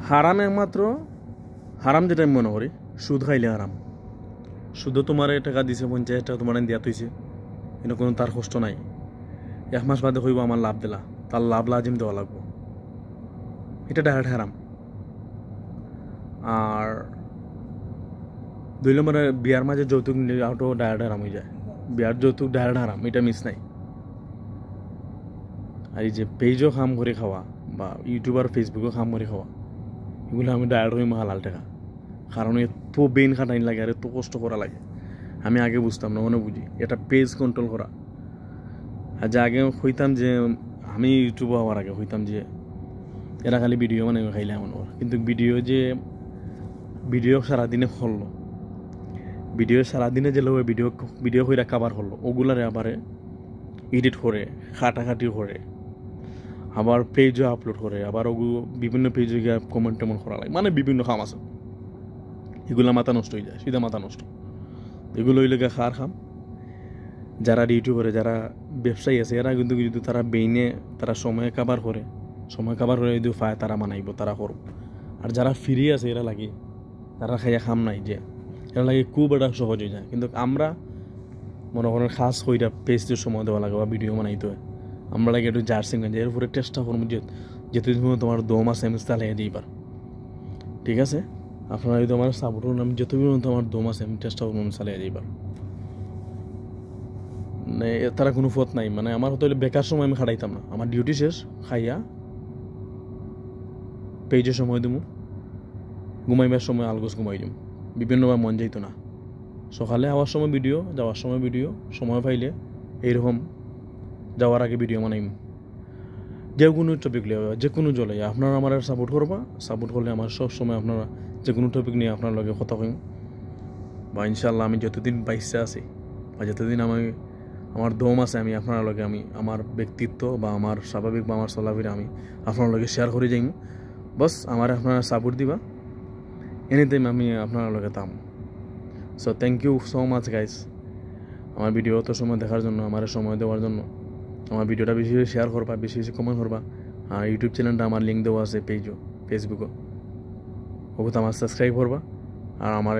হারাম একমাত্র হারাম যেটা আমি মনে করি সুদ খাইলে হারাম। সুদও তোমার টাকা দিছে 50 টাকা তোমার দিয়া থইছে, কিন্তু কোনো তার কষ্ট নাই। 1 মাস বাদে হইব আমার লাভ দিলা, তার লাভ লাজিম দেওয়া লাগবো, এটা ডাইরেক্ট হারাম। আর 2 নম্বরে বিয়ার মাঝে যৌতুক নিলে আউটও ডাইরেক্ট হারাম হয়ে যায়। বিয়ার যৌতুক ডাইরেক্ট হারাম, এটা মিস নাই। আর এই যে পেজও কাম করে খাওয়া বা ইউটিউব আর ফেসবুকও কাম করে খাওয়া, এগুলো আমি ডাইরেক্ট হইম হালাল টাকা। কারণ এত বেইন খাটাইন লাগে আর এত কষ্ট করা লাগে, আমি আগে বুঝতাম না, মনে বুঝি এটা পেজ কন্ট্রোল করা। আর যে আগে হইতাম যে আমি ইউটিউব হওয়ার আগে হইতাম যে এরা খালি ভিডিও মানে খাইলে এমন ওর, কিন্তু ভিডিও সারাদিনে হলো, ভিডিও সারাদিনে যে লোক ভিডিও হইরা কাবার হলো, ওগুলারে আবার এডিট করে খাটাখাটি করে আবার পেজও আপলোড করে, আবার ওগুলো বিভিন্ন পেজে গিয়ে কমেন্ট টেমন করা লাগে, মানে বিভিন্ন খাম আছে, এগুলো মাথা নষ্ট হয়ে যায়, সিধা মাথা নষ্ট। এগুলো হইলে খার খাম। যারা ইউটিউবারে যারা ব্যবসায়ী আছে এরা কিন্তু যদি তারা বেইনে তারা সময় কাবার করে যদি পায় তারা মানাইব, তারা করব। আর যারা ফ্রি আছে এরা লাগে তারা খাইয়া খাম নাই যে এরা লাগে খুব একটা সহজ হয়ে যায়। কিন্তু আমরা মনে করেন খাস হইটা পেজটির সময় দেওয়া লাগে বা ভিডিও বানাইতে হয়, আমরা লাগে একটু জার্সিং গেঞ্জি এর উপরে চেষ্টা করবো যেতে তোমার 2 মাস এমএস চালিয়ে দিইবার, ঠিক আছে? আপনারা যদি আমার সাপোর্ট করুন, আমি যতদিন আমার 2 মাস আমি চেষ্টা করবো চালিয়ে দিইবার। মানে তারা কোনো পথ নাই, মানে আমার হয়তো বেকার সময় আমি খাটাইতাম না, আমার ডিউটি শেষ খাইয়া পেজে সময় দেবো, ঘুমাইবার সময় আলগোস ঘুমাই দিব, বিভিন্নবার মন যাইতো না। সকালে আওয়ার সময় ভিডিও, যাওয়ার সময় ভিডিও, সময় পাইলে এইরকম যাওয়ার আগে ভিডিও বানাইম। যে কোনো টপিক লিয়ে যে কোনো জলে আপনারা আমার সাপোর্ট করবা, সাপোর্ট করলে আমার সব সময় আপনারা যে কোনো টপিক নিয়ে আপনার লগে কথা কইম। বা ইনশাল্লাহ আমি যতদিন বাইসে আছি বা যতদিন আমার দম আছে আমি আপনার লগে আমি আমার ব্যক্তিত্ব বা আমার স্বাভাবিক বা আমার চলাফেরা আমি আপনার লগে শেয়ার করে যাইম। বস আমার আপনারা সাপোর্ট দিবা, এনি টাইম আমি আপনার লগে তাম। So thank you so much guys, আমার ভিডিও অত সময় দেখার জন্য, আমার সময় দেওয়ার জন্য। আমার ভিডিওটা বেশি বেশি শেয়ার করবা, বেশি বেশি কমেন্ট করবা। আর ইউটিউব চ্যানেলটা আমার লিঙ্ক দেওয়া আছে পেজও, ফেসবুকও, ওগুলো আমার সাবস্ক্রাইব করবা আর আমার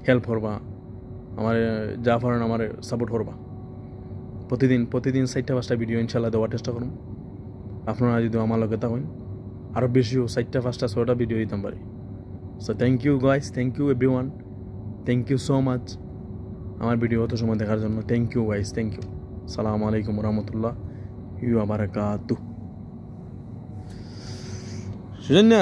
হেল্প করবা, আমার যা পারেন আমার সাপোর্ট করবা। প্রতিদিন 4টা 5টা ভিডিও ইনশাল্লাহ দেওয়ার চেষ্টা করুন। আপনারা যদি আমার লগে থাকেন আরও বেশিও 4টা 5টা 6টা ভিডিও দিতাম পারি। So thank you guys, thank you everyone, thank you so much আমার ভিডিও অত সময় দেখার জন্য। Thank you guys, thank you. আসসালামু আলাইকুম ওয়া বারাকাতুহু। সুজন্যা